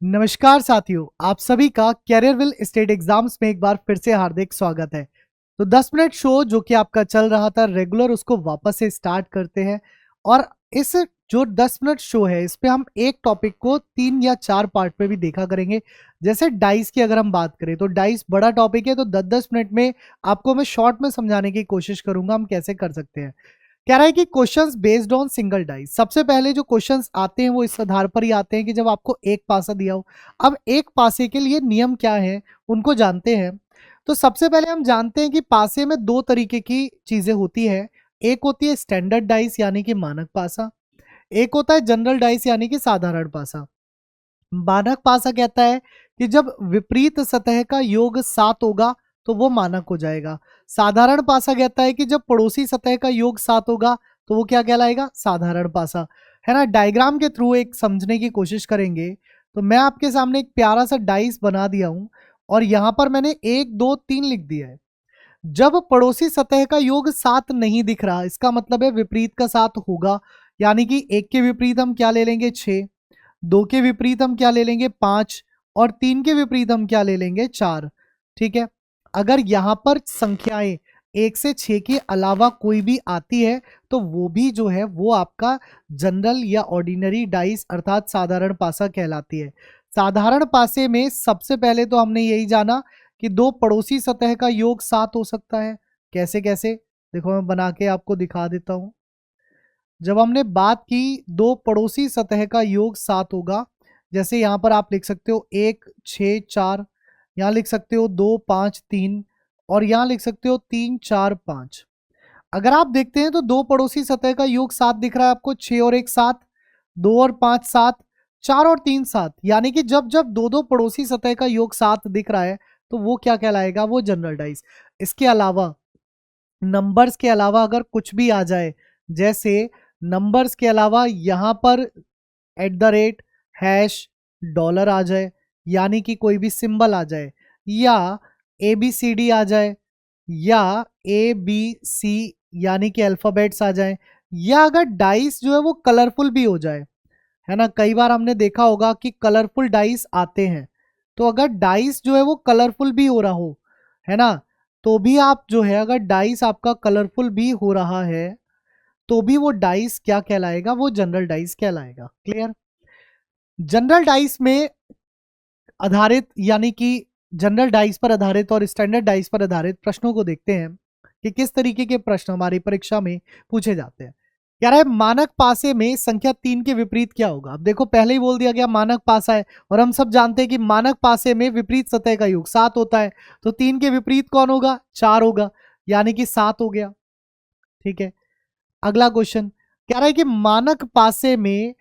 नमस्कार साथियों, आप सभी का कैरियरविल स्टेट एग्जाम्स में एक बार फिर से हार्दिक स्वागत है। तो 10 मिनट शो जो कि आपका चल रहा था रेगुलर, उसको वापस से स्टार्ट करते हैं। और इस जो 10 मिनट शो है, इस पे हम एक टॉपिक को 3 या 4 पार्ट में भी देखा करेंगे। जैसे डाइस की अगर हम बात करें तो डाइस बड़ा टॉपिक है, तो 10-10 मिनट में आपको मैं शॉर्ट में समझाने की कोशिश करूंगा हम कैसे कर सकते हैं। कह रहा है कि questions based on single dice. सबसे पहले जो क्वेश्चंस आते हैं वो इस आधार पर ही आते हैं कि जब आपको एक पासा दिया हो। अब एक पासे के लिए नियम क्या है उनको जानते हैं। तो सबसे पहले हम जानते हैं कि पासे में दो तरीके की चीजें होती है। एक होती है स्टैंडर्ड डाइस यानी कि मानक पासा, एक होता है जनरल डाइस यानी कि साधारण पासा। मानक पासा कहता है कि जब विपरीत सतह का योग 7 होगा तो वो मानक हो जाएगा। साधारण पासा कहता है कि जब पड़ोसी सतह का योग 7 होगा तो वो क्या कहलाएगा, साधारण पासा। है ना, डायग्राम के थ्रू एक समझने की कोशिश करेंगे। तो मैं आपके सामने एक प्यारा सा डाइस बना दिया हूं और यहां पर मैंने 1 2 3 लिख दिया है। जब पड़ोसी सतह का योग 7 नहीं दिख रहा, इसका मतलब है विपरीत का 7 होगा। यानी कि एक के विपरीत हम क्या ले लेंगे, 6। दो के विपरीत हम क्या ले लेंगे, 5। और 3 के विपरीत हम क्या ले लेंगे, 4। ठीक है। अगर यहां पर संख्याएं 1 से 6 के अलावा कोई भी आती है तो वो भी जो है वो आपका जनरल या ऑर्डिनरी डाइस अर्थात साधारण पासा कहलाती है। साधारण पासे में सबसे पहले तो हमने यही जाना कि दो पड़ोसी सतह का योग 7 हो सकता है। कैसे कैसे, देखो मैं बना के आपको दिखा देता हूं। जब हमने बात की दो पड़ोसी सतह का योग 7 होगा, जैसे यहां पर आप लिख सकते हो 1 6 4, यहां लिख सकते हो 2 5 3, और यहां लिख सकते हो 3 4 5। अगर आप देखते हैं तो दो पड़ोसी सतह का योग 7 दिख रहा है आपको, 6 और 1 7, 2 और 5 7, 4 और 3 7। यानी कि जब जब दो दो पड़ोसी सतह का योग 7 दिख रहा है तो वो क्या कहलाएगा, वो जनरल डाइस। इसके अलावा नंबर्स के अलावा अगर कुछ भी आ जाए, जैसे नंबर्स के अलावा यहां पर @ हैश डॉलर आ जाए, यानी कि कोई भी सिंबल आ जाए, या ABCD आ जाए, या ABC यानी कि अल्फाबेट्स आ जाए, या अगर डाइस जो है वो कलरफुल भी हो जाए। है ना, कई बार हमने देखा होगा कि कलरफुल डाइस आते हैं। तो अगर डाइस जो है वो कलरफुल भी हो रहा हो, है ना, तो भी आप जो है अगर डाइस आपका कलरफुल भी हो रहा है तो भी वो डाइस क्या कहलाएगा, वो जनरल डाइस कहलाएगा। क्लियर। जनरल डाइस में आधारित यानी कि जनरल डाइस पर आधारित और स्टैंडर्ड डाइस पर आधारित प्रश्नों को देखते हैं कि किस तरीके के प्रश्न हमारी परीक्षा में पूछे जाते हैं। कह रहा है मानक पासे में संख्या 3 के विपरीत क्या होगा। अब देखो पहले ही बोल दिया गया मानक पासा है, और हम सब जानते हैं कि मानक पासे में विपरीत सतह का योग 7 होता है। तो 3 के विपरीत कौन होगा, 4 होगा, यानी कि 7 हो गया। ठीक है। अगला क्वेश्चन कह रहा है कि मानक पासे में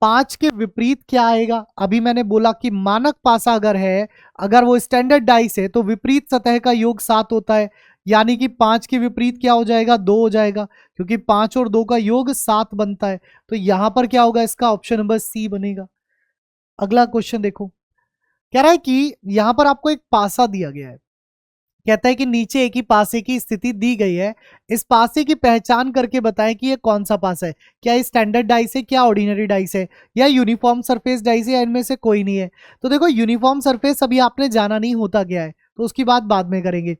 5 के विपरीत क्या आएगा। अभी मैंने बोला कि मानक पासा अगर है, अगर वो स्टैंडर्ड डाइस है तो विपरीत सतह का योग 7 होता है। यानी कि 5 के विपरीत क्या हो जाएगा, 2 हो जाएगा, क्योंकि 5 और 2 का योग 7 बनता है। तो यहां पर क्या होगा, इसका ऑप्शन नंबर सी बनेगा। अगला क्वेश्चन देखो, कह रहा है कि यहां पर आपको एक पासा दिया गया है। कहता है कि नीचे एक ही पासे की स्थिति दी गई है, इस पासे की पहचान करके बताएं कि ये कौन सा पासा है। क्या ये स्टैंडर्ड डाइस है, क्या ऑर्डिनरी डाइस है, या यूनिफॉर्म सरफेस डाइस है, या इनमें से कोई नहीं है। तो देखो यूनिफॉर्म सरफेस अभी आपने जाना नहीं होता गया है, तो उसकी बात बाद में करेंगे।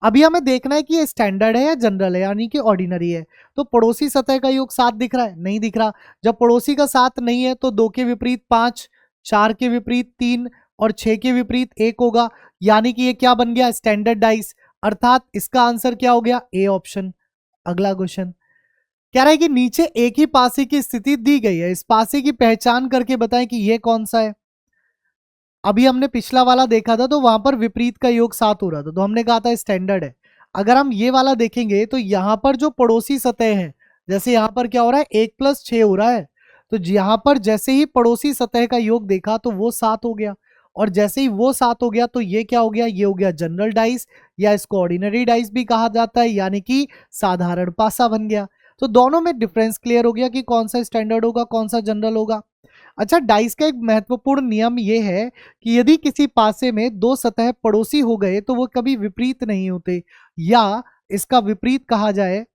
अभी हमें देखना है कि ये स्टैंडर्ड है या जनरल है, यानी कि ऑर्डिनरी है। तो पड़ोसी सतह का योग 7 दिख रहा है, नहीं दिख रहा। जब पड़ोसी का 7 नहीं है तो 2 के विपरीत 5, 4 के विपरीत 3, और 6 के विपरीत 1 होगा। यानी कि ये क्या बन गया, स्टैंडर्ड डाइस। अर्थात इसका आंसर क्या हो गया, ए ऑप्शन। अगला क्वेश्चन कह रहा है कि नीचे एक ही पासे की स्थिति दी गई है, इस पासे की पहचान करके बताएं कि यह कौन सा है। अभी हमने पिछला वाला देखा था तो वहां पर विपरीत का योग 7 हो रहा था, तो हमने कहा था स्टैंडर्ड है। अगर हम ये वाला देखेंगे तो यहां पर जो पड़ोसी सतह है, जैसे यहां पर क्या हो रहा है, 1 + 6 हो रहा है। तो यहां पर जैसे ही पड़ोसी सतह का योग देखा तो वो 7 हो गया, और जैसे ही वो 7 हो गया तो ये क्या हो गया, ये हो गया जनरल डाइस, या इसको ऑर्डिनरी डाइस भी कहा जाता है, यानी कि साधारण पासा बन गया। तो दोनों में डिफरेंस क्लियर हो गया कि कौन सा स्टैंडर्ड होगा, कौन सा जनरल होगा। अच्छा, डाइस का एक महत्वपूर्ण नियम यह है कि यदि किसी पासे में दो सतह पड़ोसी हो गए तो वो कभी विपरीत नहीं होते, या इसका विपरीत कहा जाए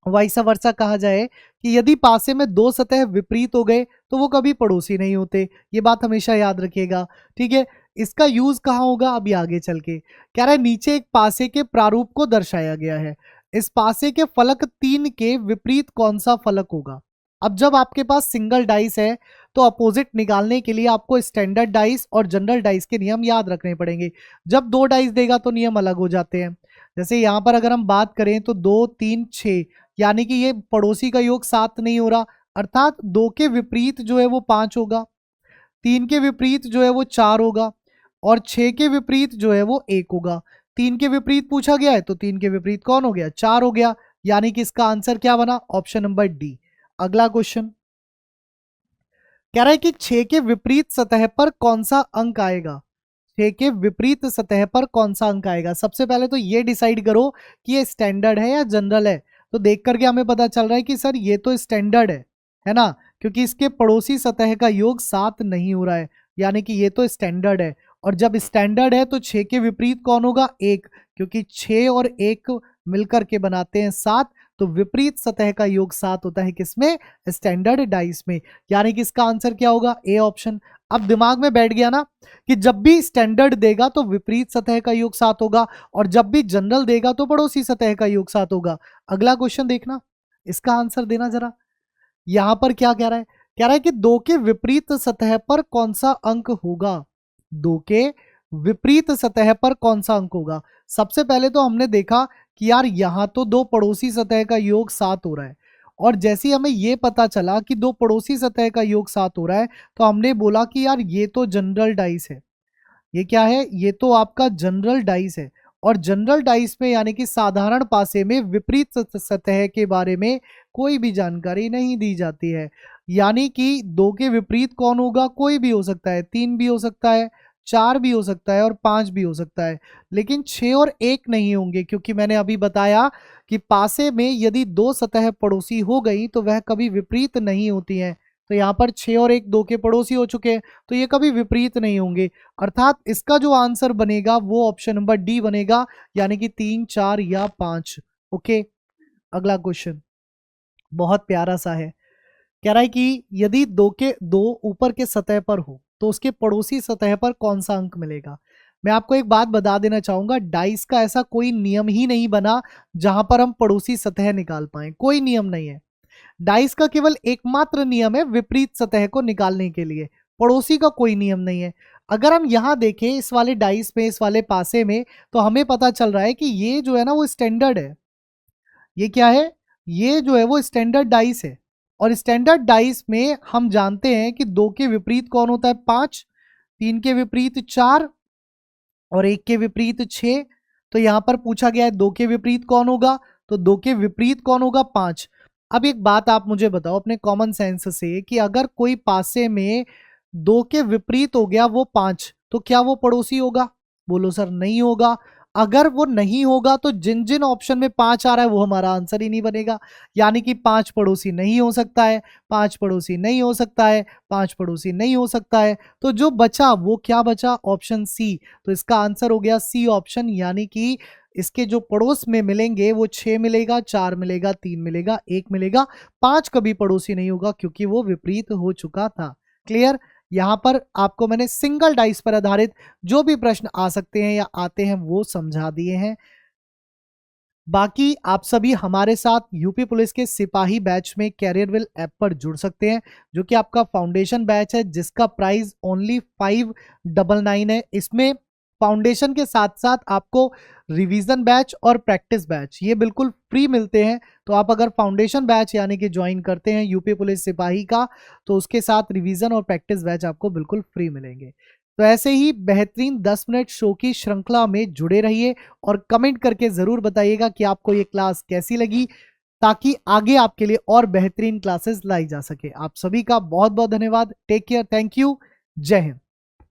वाइसा वर्सा कहा जाए कि यदि पासे में दो सतह विपरीत हो गए तो वो कभी पड़ोसी नहीं होते। ये बात हमेशा याद रखिएगा, ठीक है। इसका यूज कहाँ होगा अभी आगे चल के। कह रहा है नीचे एक पासे के प्रारूप को दर्शाया गया है, इस पासे के फलक 3 के विपरीत कौन सा फलक होगा। अब जब आपके पास सिंगल डाइस है तो अपोजिट निकालने के लिए आपको स्टैंडर्ड डाइस और जनरल डाइस के नियम याद रखने पड़ेंगे। जब 2 डाइस देगा तो नियम अलग हो जाते हैं। जैसे यहां पर अगर हम बात करें तो 2 3 6, यानी कि ये पड़ोसी का योग 7 नहीं हो रहा, अर्थात 2 के विपरीत जो है वो 5 होगा, 3 के विपरीत जो है वो 4 होगा और 6 के विपरीत जो है वो 1 होगा। 3 के विपरीत पूछा गया है तो 3 के विपरीत कौन हो गया, 4 हो गया। यानी कि इसका आंसर क्या बना, ऑप्शन नंबर डी। अगला क्वेश्चन कह रहा है कि 6 के विपरीत सतह पर कौन सा अंक आएगा। 6 के विपरीत सतह पर कौन सा अंक आएगा। सबसे पहले तो ये डिसाइड करो कि ये स्टैंडर्ड है या जनरल है। तो देख करके हमें पता चल रहा है कि सर ये तो स्टैंडर्ड है ना, क्योंकि इसके पड़ोसी सतह का योग 7 नहीं हो रहा है, यानी कि ये तो स्टैंडर्ड है। और जब स्टैंडर्ड है तो 6 के विपरीत कौन होगा, 1, क्योंकि 6 और 1 मिलकर के बनाते हैं 7, तो विपरीत सतह का योग 7 होता है किसमें, स्टैंडर्ड डाइस में। यानी कि इसका आंसर क्या होगा, ए ऑप्शन। अब दिमाग में बैठ गया ना कि जब भी स्टैंडर्ड देगा तो विपरीत सतह का योग 7 होगा और जब भी जनरल देगा तो पड़ोसी सतह का योग 7 होगा। अगला क्वेश्चन देखना, इसका आंसर देना जरा। यहां पर क्या कह रहा है, कह रहा है कि 2 के विपरीत सतह पर कौन सा अंक होगा। 2 के विपरीत सतह पर कौन सा अंक होगा। सबसे पहले तो हमने देखा कि यार यहां तो 2 पड़ोसी सतह का योग 7 हो रहा है, और जैसे ही हमें यह पता चला कि 2 पड़ोसी सतह का योग 7 हो रहा है तो हमने बोला कि यार ये तो जनरल डाइस है। ये क्या है, ये तो आपका जनरल डाइस है। और जनरल डाइस में यानी कि साधारण पासे में विपरीत सतह के बारे में कोई भी जानकारी नहीं दी जाती है। यानी कि 2 के विपरीत कौन होगा, कोई भी हो सकता है, 3 भी हो सकता है, 4 भी हो सकता है और 5 भी हो सकता है, लेकिन 6 और 1 नहीं होंगे, क्योंकि मैंने अभी बताया कि पासे में यदि 2 सतह पड़ोसी हो गई तो वह कभी विपरीत नहीं होती हैं। तो यहाँ पर 6 और 1 2 के पड़ोसी हो चुके हैं, तो ये कभी विपरीत नहीं होंगे। अर्थात इसका जो आंसर बनेगा वो ऑप्शन नंबर डी बनेगा, यानी कि 3 4 या 5। ओके, अगला क्वेश्चन बहुत प्यारा सा है। कह रहा है कि यदि 2 के 2 ऊपर के सतह पर हो तो उसके पड़ोसी सतह पर कौन सा अंक मिलेगा। मैं आपको एक बात बता देना चाहूंगा, डाइस का ऐसा कोई नियम ही नहीं बना जहां पर हम पड़ोसी सतह निकाल पाए, कोई नियम नहीं है। डाइस का केवल एकमात्र नियम है विपरीत सतह को निकालने के लिए, पड़ोसी का कोई नियम नहीं है। अगर हम यहां देखें इस वाले डाइस में, इस वाले पासे में, तो हमें पता चल रहा है कि ये जो है ना वो स्टैंडर्ड है। ये क्या है, ये जो है वो स्टैंडर्ड डाइस है। और स्टैंडर्ड डाइस में हम जानते हैं कि 2 के विपरीत कौन होता है, 5, 3 के विपरीत 4 और 1 के विपरीत 6। तो यहां पर पूछा गया है 2 के विपरीत कौन होगा, तो 2 के विपरीत कौन होगा, 5। अब एक बात आप मुझे बताओ अपने कॉमन सेंस से कि अगर कोई पासे में 2 के विपरीत हो गया वो 5, तो क्या वो पड़ोसी होगा, बोलो सर नहीं होगा। अगर वो नहीं होगा तो जिन जिन ऑप्शन में 5 आ रहा है वो हमारा आंसर ही नहीं बनेगा। यानी कि 5 पड़ोसी नहीं हो सकता है, 5 पड़ोसी नहीं हो सकता है, 5 पड़ोसी नहीं हो सकता है। तो जो बचा वो क्या बचा, ऑप्शन सी। तो इसका आंसर हो गया सी ऑप्शन, यानी कि इसके जो पड़ोस में मिलेंगे वो 6 मिलेगा, 4 मिलेगा, 3 मिलेगा, 1 मिलेगा, 5 कभी पड़ोसी नहीं होगा क्योंकि वो विपरीत हो चुका था। क्लियर। यहां पर आपको मैंने सिंगल डाइस पर आधारित जो भी प्रश्न आ सकते हैं या आते हैं वो समझा दिए हैं। बाकी आप सभी हमारे साथ यूपी पुलिस के सिपाही बैच में कैरियरविल ऐप पर जुड़ सकते हैं, जो कि आपका फाउंडेशन बैच है जिसका प्राइस ओनली 599 है। इसमें फाउंडेशन के साथ साथ आपको रिवीजन बैच और प्रैक्टिस बैच ये बिल्कुल फ्री मिलते हैं। तो आप अगर फाउंडेशन बैच यानी कि ज्वाइन करते हैं यूपी पुलिस सिपाही का, तो उसके साथ रिवीजन और प्रैक्टिस बैच आपको बिल्कुल फ्री मिलेंगे। तो ऐसे ही बेहतरीन 10 मिनट शो की श्रृंखला में जुड़े रहिए और कमेंट करके जरूर बताइएगा कि आपको ये क्लास कैसी लगी, ताकि आगे आपके लिए और बेहतरीन क्लासेस लाई जा सके। आप सभी का बहुत बहुत धन्यवाद। टेक केयर, थैंक यू, जय हिंद।